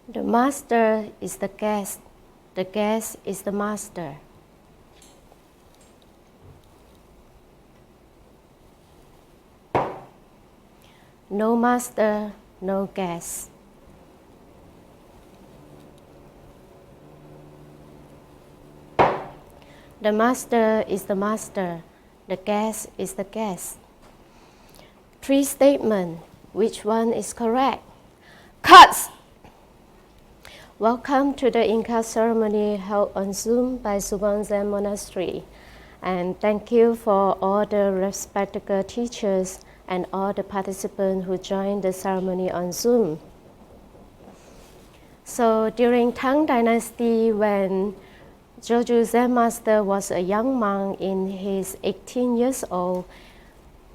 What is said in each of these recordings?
The master is the guest is the master. No master, no guest. The master is the master, the guest is the guest. 3 statements, which one is correct? Cuts! Welcome to the Inka ceremony held on Zoom by Bong Monastery. And thank you for all the respected teachers and all the participants who joined the ceremony on Zoom. So during Tang Dynasty, when Joju Zen Master was a young monk in his 18 years old,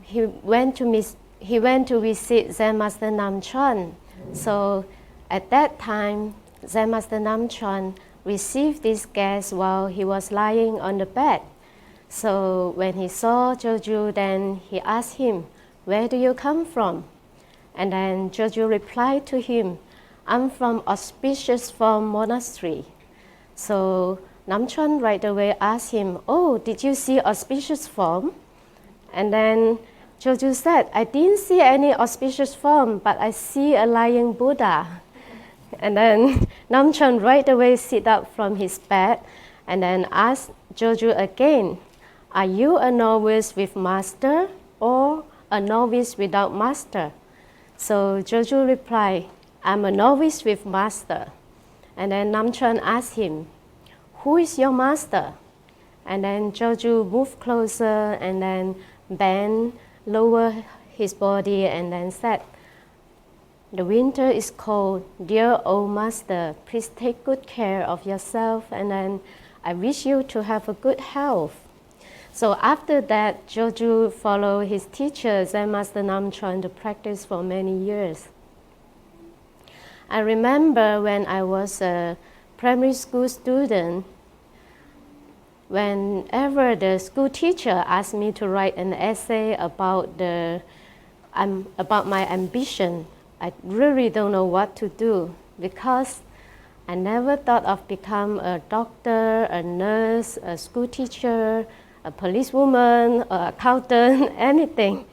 he went to visit Zen Master Namchon. So at that time, Zen Master Namchon received this guest while he was lying on the bed. So when he saw Joju, then he asked him, "Where do you come from?" And then Joju replied to him, "I'm from Auspicious Form Monastery." So Namchon right away asked him, "Oh, did you see auspicious form?" And then Joju said, "I didn't see any auspicious form, but I see a lying Buddha." And then Namchon right away sit up from his bed and then asked Joju again, "Are you a novice with master or a novice without master?" So Joju replied, "I'm a novice with master." And then Namchon asked him, "Who is your master?" And then Joju moved closer and then bent, lower his body and then said, "The winter is cold. Dear old master, please take good care of yourself, and then I wish you to have a good health." So after that, Joju followed his teacher, Zen Master Namchon, to practice for many years. I remember when I was a primary school student, whenever the school teacher asked me to write an essay about my ambition, I really don't know what to do because I never thought of become a doctor, a nurse, a school teacher, a policewoman, or accountant, anything.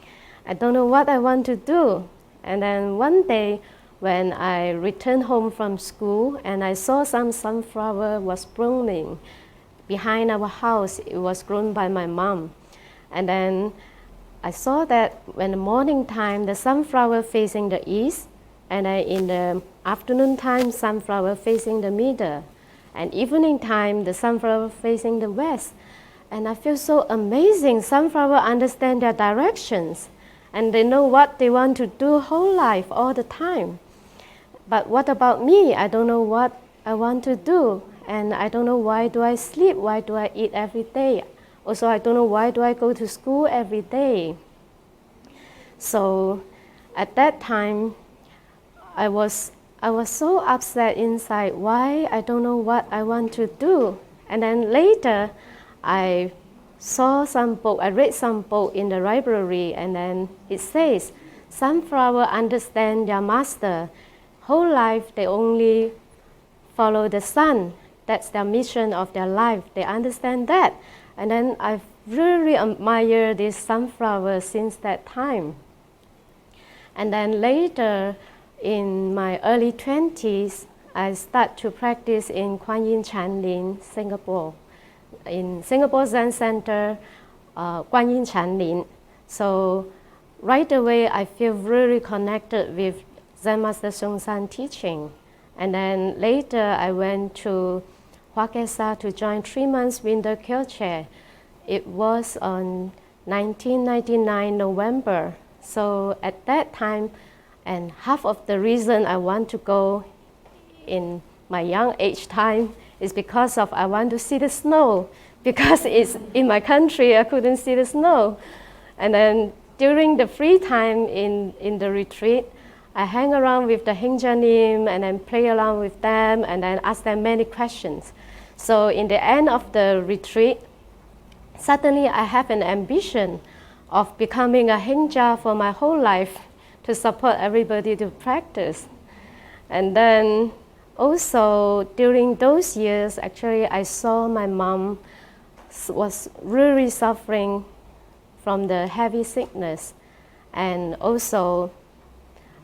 I don't know what I want to do. And then one day when I returned home from school and I saw some sunflower was blooming behind our house. It was grown by my mom. And then I saw that when the morning time, the sunflower facing the east, and in the afternoon time, sunflower facing the middle, and evening time, the sunflower facing the west. And I feel so amazing. Sunflower understand their directions, and they know what they want to do whole life, all the time. But what about me? I don't know what I want to do, and I don't know why do I sleep, why do I eat every day. Also, I don't know why do I go to school every day. So at that time, I was so upset inside. Why? I don't know what I want to do. And then later, I saw some book. I read some book in the library, and then it says, sunflower understand their master. Whole life they only follow the sun. That's their mission of their life. They understand that. And then I've really admired this sunflower since that time. And then later, in my early 20s, I started to practice in Kuan Yin Chanlin, Singapore. In Singapore Zen Center, Kuan Yin Chanlin. So right away, I feel really connected with Zen Master Sung San teaching. And then later, I went to Huakesa to join 3 months winter Kyoche. It was on 1999 November. So at that time, and half of the reason I want to go in my young age time is because of I want to see the snow, because it's in my country I couldn't see the snow. And then during the free time in the retreat, I hang around with the Hingjanim and then play around with them and then ask them many questions. So in the end of the retreat, suddenly I have an ambition of becoming a Hingja for my whole life to support everybody to practice. And then also during those years, actually I saw my mom was really suffering from the heavy sickness, and also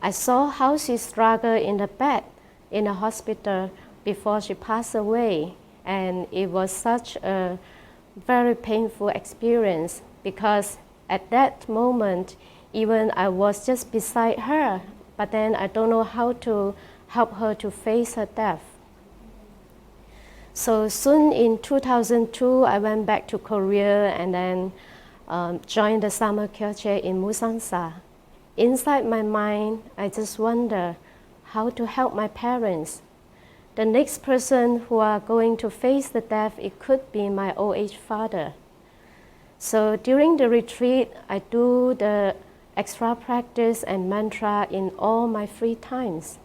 I saw how she struggled in the bed in the hospital before she passed away, and it was such a very painful experience because at that moment even I was just beside her, but then I don't know how to help her to face her death. So soon in 2002, I went back to Korea and then joined the summer Kyoche in Musansa. Inside my mind, I just wonder how to help my parents. The next person who are going to face the death, it could be my old age father. So during the retreat, I do the extra practice and mantra in all my free times.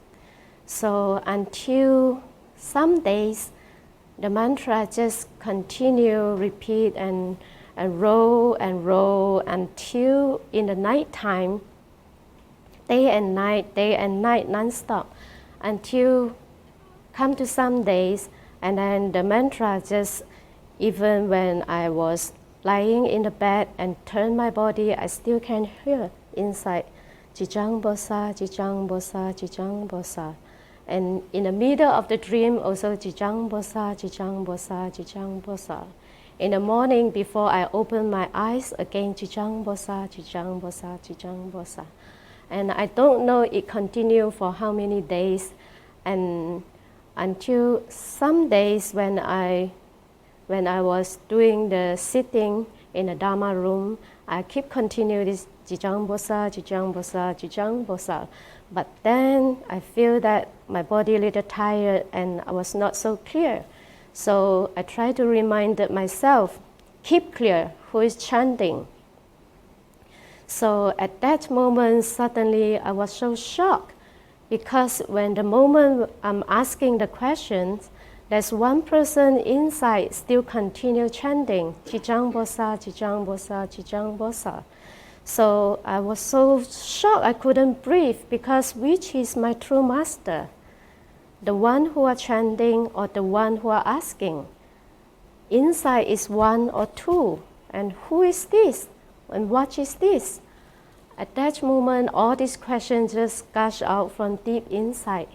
So until some days, the mantra just continue, repeat and roll until in the night time, day and night non-stop, until come to some days, and then the mantra just, even when I was lying in the bed and turn my body, I still can hear inside, Jijang Bosa, Jijang Bosa, Jijang Bosa. And in the middle of the dream, also Jijang Bosa, Jijang Bosa, Jijang Bosa. In the morning, before I open my eyes, again Jijang Bosa, Jijang Bosa, Jijang Bosa. And I don't know it continued for how many days, and until some days when I was doing the sitting in the Dharma room, I keep continue this Jijang Bosa, Jijang Bosa, Jijang Bosa. But then I feel that my body a little tired and I was not so clear. So I try to remind myself, keep clear, who is chanting. So at that moment, suddenly I was so shocked because when the moment I'm asking the questions, there's one person inside still continue chanting, Jijang Bosa, Jijang Bosa, Jijang Bosa. So I was so shocked I couldn't breathe because which is my true master? The one who are chanting or the one who are asking? Inside is one or two, and who is this? And what is this? At that moment, all these questions just gush out from deep inside.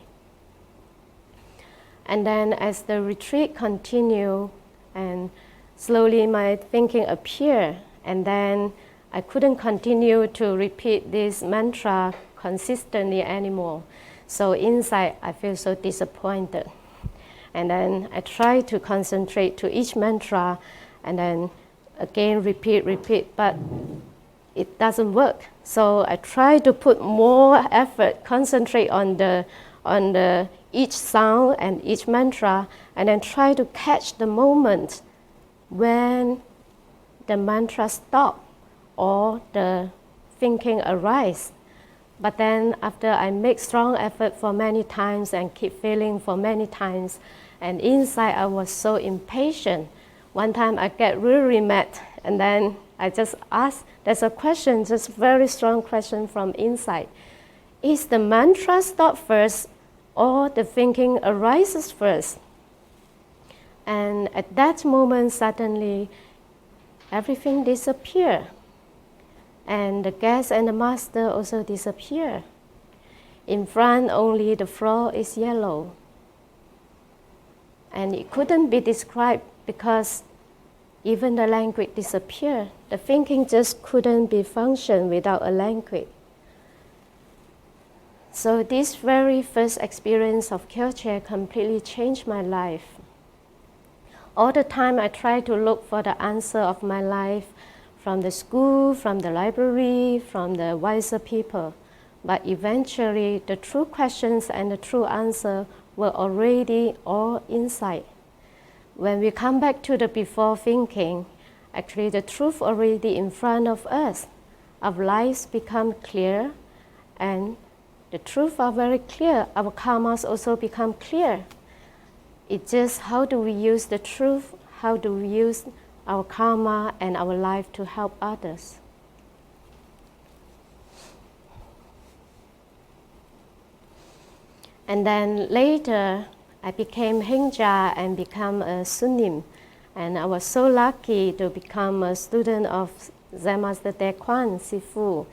And then as the retreat continued, and slowly my thinking appeared, and then I couldn't continue to repeat this mantra consistently anymore. So inside, I feel so disappointed. And then I try to concentrate to each mantra, and then again repeat, but it doesn't work. So I try to put more effort, concentrate on the each sound and each mantra, and then try to catch the moment when the mantra stops or the thinking arises. But then after I make strong effort for many times and keep failing for many times, and inside I was so impatient. One time I get really mad, and then I just ask, there's a question, just very strong question from inside. Is the mantra stop first or the thinking arises first? And at that moment, suddenly, everything disappeared. And the guest and the master also disappear. In front, only the floor is yellow. And it couldn't be described because even the language disappeared. The thinking just couldn't be functioned without a language. So this very first experience of Kyoche completely changed my life. All the time I try to look for the answer of my life from the school, from the library, from the wiser people. But eventually, the true questions and the true answer were already all inside. When we come back to the before thinking, actually the truth already in front of us. Our lives become clear, and the truth are very clear. Our karmas also become clear. It's just how do we use the truth, how do we use our karma and our life to help others. And then later, I became Hengja and become a Sunim. And I was so lucky to become a student of Zen Master De Kwan, Sifu.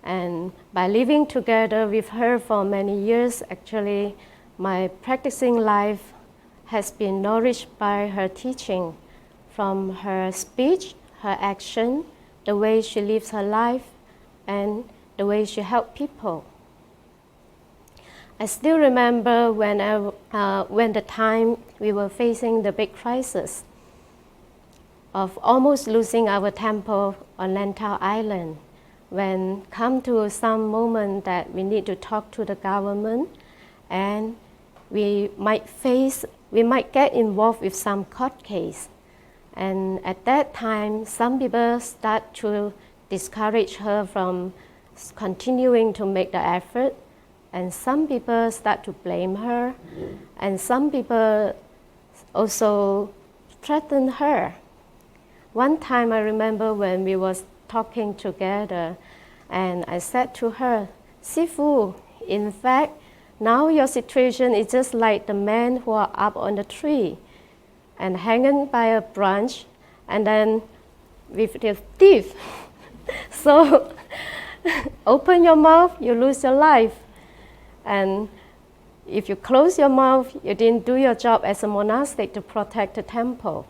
And by living together with her for many years, actually, my practicing life has been nourished by her teaching, from her speech, her action, the way she lives her life, and the way she helps people. I still remember when the time we were facing the big crisis of almost losing our temple on Lantau Island, when come to some moment that we need to talk to the government, and we might get involved with some court case. And at that time, some people start to discourage her from continuing to make the effort, and some people start to blame her, and some people also threaten her. One time I remember when we was talking together, and I said to her, Sifu, in fact, now your situation is just like the men who are up on the tree and hanging by a branch, and then with their teeth. So open your mouth, you lose your life. And if you close your mouth, you didn't do your job as a monastic to protect the temple.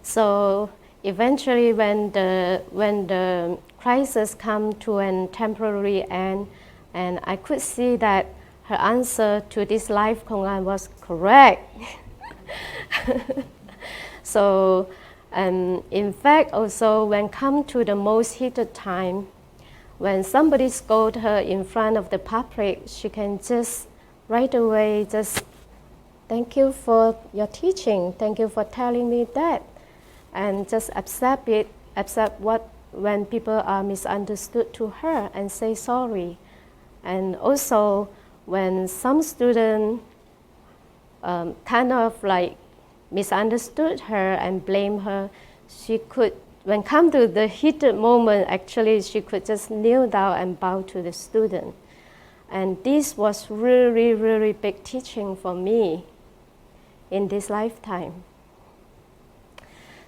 So eventually when the crisis come to a temporary end, and I could see that her answer to this life koan was correct. So in fact also when come to the most heated time, when somebody scold her in front of the public, she can just right away just, thank you for your teaching, thank you for telling me that, and just accept it, accept what when people are misunderstood to her and say sorry. And also when some student kind of like misunderstood her and blame her, she could, when come to the heated moment, actually she could just kneel down and bow to the student. And this was really, really big teaching for me in this lifetime.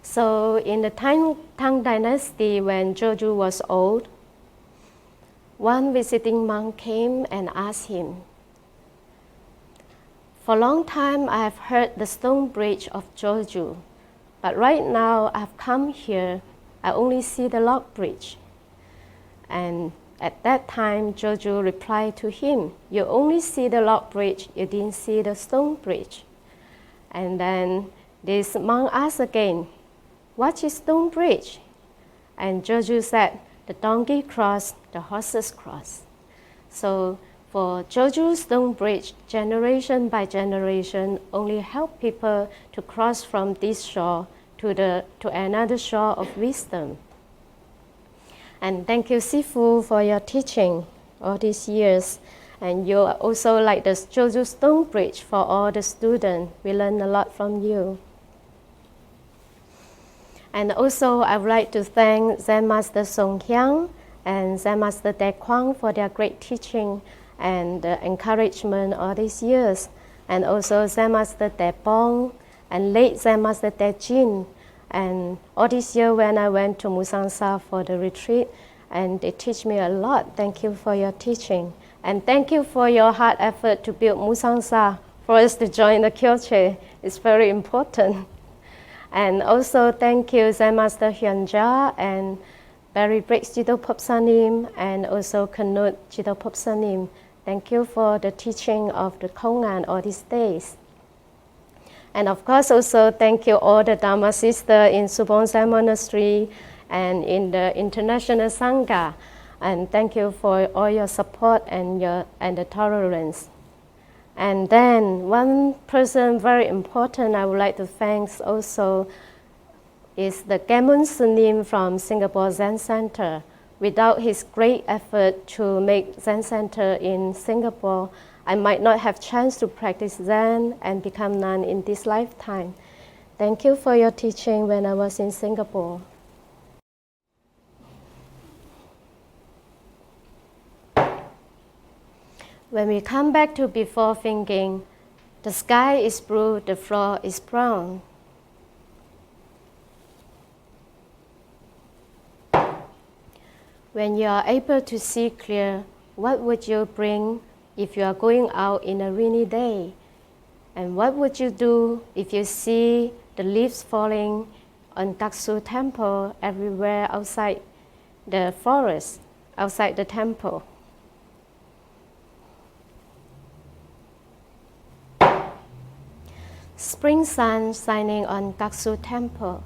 So in the Tang Dynasty, when Joju was old, one visiting monk came and asked him, for a long time I have heard the stone bridge of Joju, but right now I've come here, I only see the log bridge. And at that time, Joju replied to him, you only see the log bridge, you didn't see the stone bridge. And then this monk asked again, what is stone bridge? And Joju said, the donkey cross, the horses cross. So for Joju's stone bridge, generation by generation, only help people to cross from this shore to another shore of wisdom. And thank you, Sifu, for your teaching all these years. And you are also like the Joju stone bridge for all the students. We learn a lot from you. And also, I would like to thank Zen Master Song Hyang and Zen Master De Kwan for their great teaching and encouragement all these years. And also Zen Master De Bong and late Zen Master De Jin. And all this year when I went to Musang Sa for the retreat, and they teach me a lot. Thank you for your teaching. And thank you for your hard effort to build Musang Sa for us to join the Kyoche. It's very important. And also thank you Zen Master Hyunja and Barry Briggs Jidol Popsanim and also Knut Jidol Popsanim. Thank you for the teaching of the Kongan all these days. And of course also thank you all the Dharma sisters in Subon Zen Monastery and in the International Sangha. And thank you for all your support and the tolerance. And then one person very important I would like to thank also is the Gamun Sunim from Singapore Zen Center. Without his great effort to make Zen Center in Singapore, I might not have chance to practice Zen and become nun in this lifetime. Thank you for your teaching when I was in Singapore. When we come back to before thinking, The sky is blue, the floor is brown. When you are able to see clear, what would you bring if you are going out in a rainy day? And what would you do if you see the leaves falling on Daksu temple everywhere outside the forest, outside the temple? Spring sun shining on Daksu temple,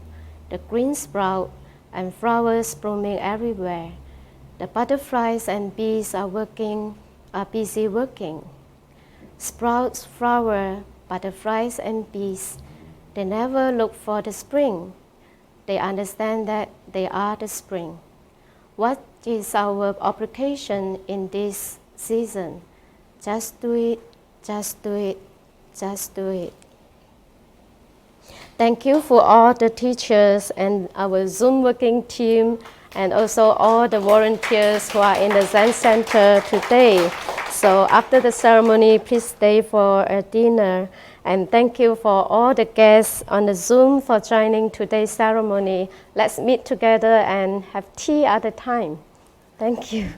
the green sprout and flowers blooming everywhere. The butterflies and bees are busy working. Sprouts, flower, butterflies and bees, they never look for the spring. They understand that they are the spring. What is our obligation in this season? Just do it, just do it, just do it. Thank you for all the teachers and our Zoom working team, and also all the volunteers who are in the Zen Center today. So after the ceremony, please stay for a dinner. And thank you for all the guests on the Zoom for joining today's ceremony. Let's meet together and have tea at a time. Thank you.